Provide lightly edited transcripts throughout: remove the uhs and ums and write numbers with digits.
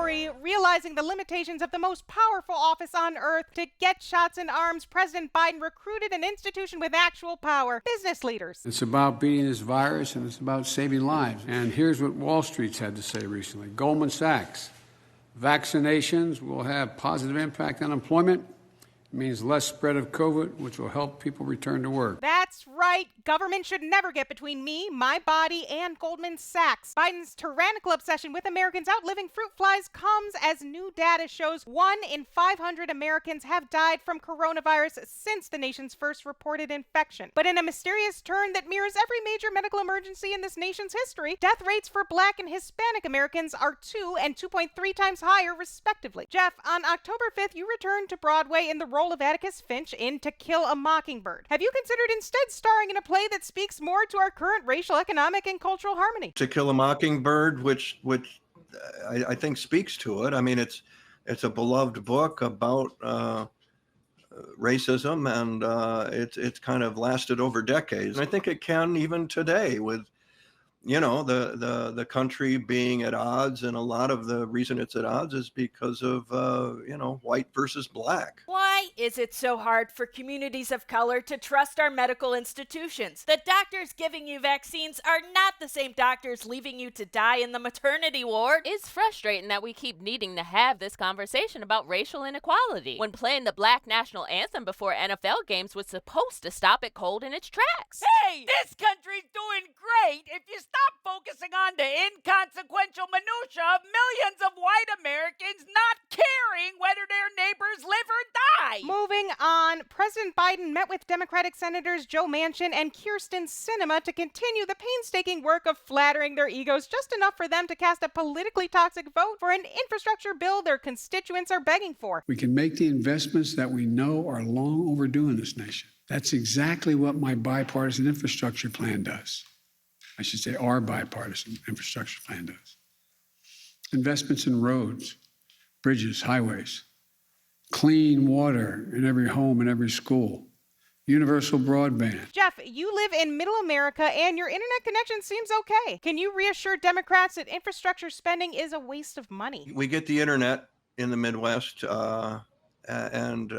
story, realizing the limitations of the most powerful office on earth to get shots in arms, President Biden recruited an institution with actual power, business leaders. It's about beating this virus, and it's about saving lives. And here's what Wall Street's had to say recently. Goldman Sachs, vaccinations will have positive impact on employment. It means less spread of COVID, which will help people return to work. That's right. Government should never get between me, my body, and Goldman Sachs. Biden's tyrannical obsession with Americans outliving fruit flies comes as new data shows 1 in 500 Americans have died from coronavirus since the nation's first reported infection. But in a mysterious turn that mirrors every major medical emergency in this nation's history, death rates for Black and Hispanic Americans are 2 and 2.3 times higher, respectively. Jeff, on October 5th, you returned to Broadway in the role of Atticus Finch in To Kill a Mockingbird. Have you considered instead starring in a play that speaks more to our current racial, economic, and cultural harmony? To Kill a Mockingbird, which I think speaks to it. I mean, it's a beloved book about racism, and it's kind of lasted over decades. And I think it can even today with, you know, the country being at odds, and a lot of the reason it's at odds is because of, you know, white versus black. Why is it so hard for communities of color to trust our medical institutions? The doctors giving you vaccines are not the same doctors leaving you to die in the maternity ward. It's frustrating that we keep needing to have this conversation about racial inequality when playing the Black national anthem before NFL games was supposed to stop it cold in its tracks. Hey, this country's doing great if you stop focusing on the inconsequential minutia of millions of white Americans not caring whether their neighbors live or die. Moving on, President Biden met with Democratic Senators Joe Manchin and Kyrsten Sinema to continue the painstaking work of flattering their egos just enough for them to cast a politically toxic vote for an infrastructure bill their constituents are begging for. We can make the investments that we know are long overdue in this nation. That's exactly what my bipartisan infrastructure plan does. I should say our bipartisan infrastructure plan does. Investments in roads, bridges, highways, clean water in every home and every school, universal broadband. Jeff, you live in Middle America and your internet connection seems okay. Can you reassure Democrats that infrastructure spending is a waste of money? We get the internet in the Midwest, and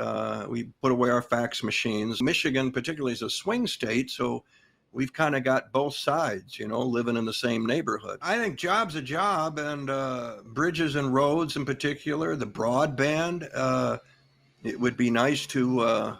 we put away our fax machines. Michigan particularly is a swing state, so we've kind of got both sides, you know, living in the same neighborhood. I think job's a job, and bridges and roads in particular, the broadband, it would be nice to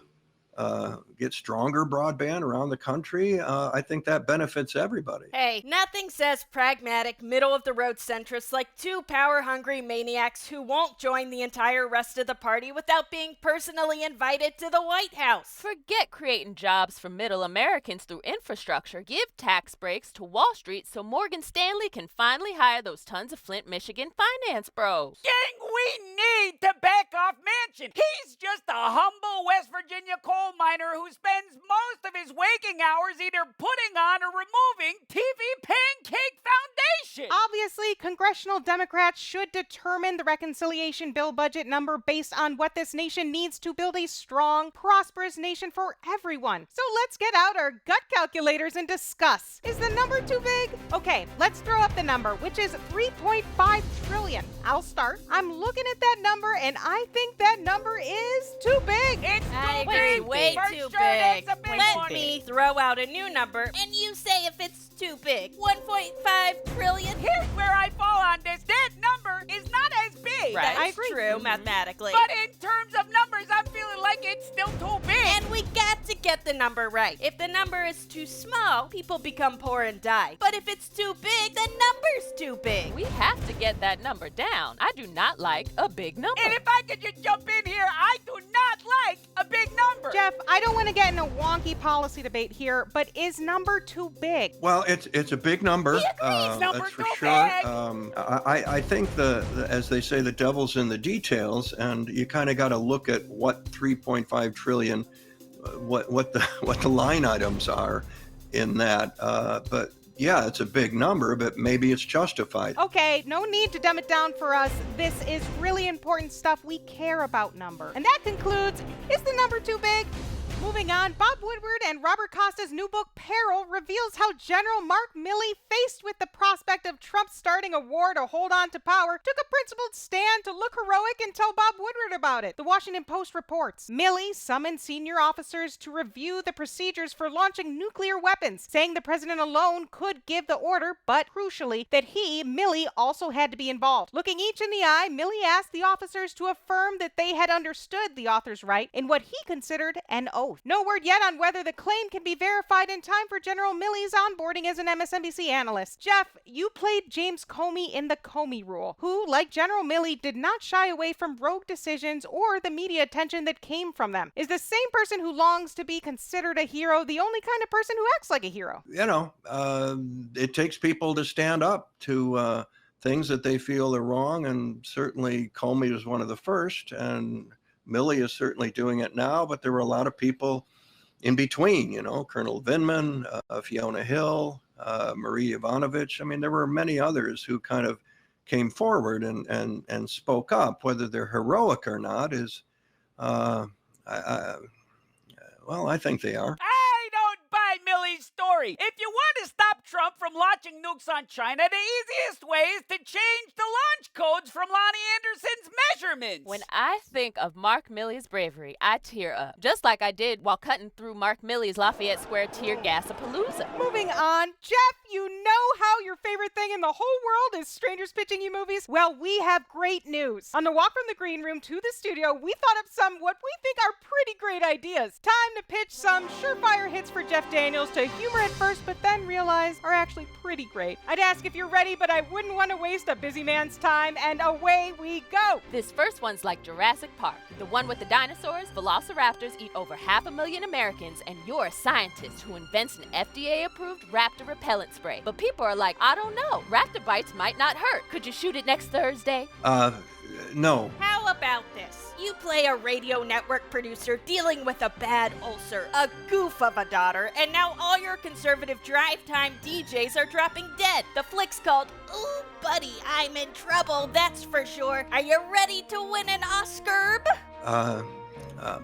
get stronger broadband around the country. I think that benefits everybody. Hey, nothing says pragmatic, middle-of-the-road centrists like two power-hungry maniacs who won't join the entire rest of the party without being personally invited to the White House. Forget creating jobs for middle Americans through infrastructure. Give tax breaks to Wall Street so Morgan Stanley can finally hire those tons of Flint, Michigan finance bros. Gang, we need to back off Manchin. He's just a humble West Virginia coal miner who spends most of his waking hours either putting on or removing TV Pancake Foundation. Obviously, congressional Democrats should determine the reconciliation bill budget number based on what this nation needs to build a strong, prosperous nation for everyone. So let's get out our gut calculators and discuss. Is the number too big? Okay, let's throw up the number, which is $3.5 trillion. I'll start. I'm looking at that number, and I think that number is too big. It's I too agree, big. way For too sure, big. that's a big Let one. me throw out a new number, and you say if it's too big. 1.5 trillion? Here's where I fall on this. That number is not as big. Right, I agree. true, mathematically. But in terms of numbers, I'm feeling like it's still too big. And we got to get the number right. If the number is too small, people become poor and die. But if it's too big, the number's too big. We have to get that number down. I do not like a big number. And if I could just jump in here, I do not like a big number. Jeff, I don't want to get in a wonky policy debate here, but is number too big? Well, it's a big number. number That's for too sure. big. I think as they say, the devil's in the details, and you kind of got to look at what 3.5 trillion, what the line items are in that. But yeah, it's a big number, but maybe it's justified. Okay, no need to dumb it down for us. This is really important stuff. We care about number. And that concludes, is the number too big? Moving on, Bob Woodward and Robert Costa's new book, Peril, reveals how General Mark Milley, faced with the prospect of Trump starting a war to hold on to power, took a principled stand to look heroic and tell Bob Woodward about it. The Washington Post reports, Milley summoned senior officers to review the procedures for launching nuclear weapons, saying the president alone could give the order, but crucially, that he, Milley, also had to be involved. Looking each in the eye, Milley asked the officers to affirm that they had understood the author's right in what he considered an oath. No word yet on whether the claim can be verified in time for General Milley's onboarding as an MSNBC analyst. Jeff, you played James Comey in The Comey Rule, who, like General Milley, did not shy away from rogue decisions or the media attention that came from them. Is the same person who longs to be considered a hero the only kind of person who acts like a hero? You know, it takes people to stand up to things that they feel are wrong, and certainly Comey was one of the first, and Milley is certainly doing it now, but there were a lot of people in between, you know, Colonel Vindman, Fiona Hill, Marie Yovanovitch. I mean, there were many others who kind of came forward and spoke up. Whether they're heroic or not is, well, I think they are. I don't buy Milley's story. If you want to stop Trump from launching nukes on China, the easiest way is to change the launch codes from Lonnie Anderson's measurements. When I think of Mark Milley's bravery, I tear up, just like I did while cutting through Mark Milley's Lafayette Square tear gas-a-palooza. Moving on, Jeff, you know how your favorite thing in the whole world is strangers pitching you movies? Well, we have great news. On the walk from the green room to the studio, we thought of some what we think are pretty great ideas. Time to pitch some surefire hits for Jeff Daniels to humor at first, but then realize are actually pretty great. I'd ask if you're ready, but I wouldn't want to waste a busy man's time, and away we go. This first one's like Jurassic Park. The one with the dinosaurs, velociraptors eat over 500,000 Americans, and you're a scientist who invents an FDA-approved raptor repellent spray. But people are like, I don't know, raptor bites might not hurt. Could you shoot it next Thursday? No. How about this? You play a radio network producer dealing with a bad ulcer, a goof of a daughter, and now all your conservative drive time DJs are dropping dead. The flick's called Ooh, Buddy, I'm in Trouble, that's for sure. Are you ready to win an Oscar?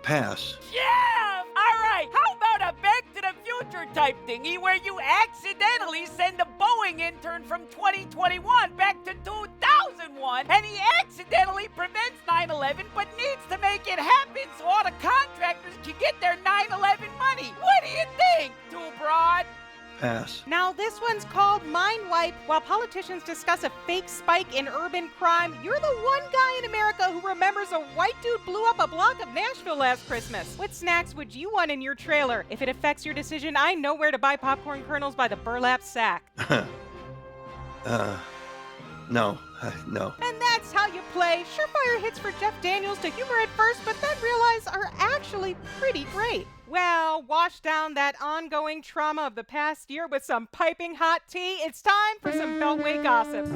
Pass. Yeah! All right, how about a Back to the Future type thingy where you accidentally send a Boeing intern from 2021 back to 2001 and he accidentally prevents 9/11 but needs to make it happen so all the contractors can get their 9/11 money? What do you think? Too broad? Pass. Now, this one's called Mind Wipe. While politicians discuss a fake spike in urban crime, you're the one guy in America who remembers a white dude blew up a block of Nashville last Christmas. What snacks would you want in your trailer? If it affects your decision, I know where to buy popcorn kernels by the burlap sack. No. And that's how you play surefire hits for Jeff Daniels to humor at first, but then realize are actually pretty great. Well, wash down that ongoing trauma of the past year with some piping hot tea. It's time for some Beltway gossip.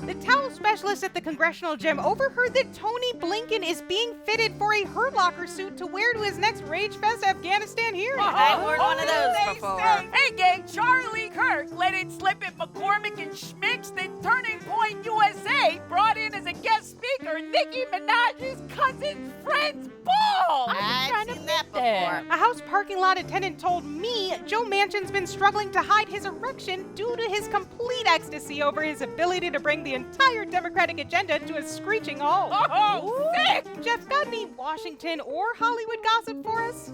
The towel specialist at the Congressional Gym overheard that Tony Blinken is being fitted for a Hurt Locker suit to wear to his next Rage Fest Afghanistan hearing. I wore one of those before. Hey gang, Charlie Kirk let it slip at McCormick and Schmick's that Turning Point USA brought in as a guest speaker Nicki Minaj's cousin's friend's ball. I've seen that before. A house parking lot attendant told me Joe Manchin's been struggling to hide his erection due to his complete ecstasy over his ability to bring the entire Democratic agenda to a screeching halt. Oh, sick! Jeff, got any Washington or Hollywood gossip for us?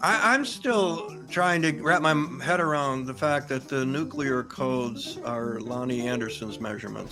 I'm still trying to wrap my head around the fact that the nuclear codes are Lonnie Anderson's measurements.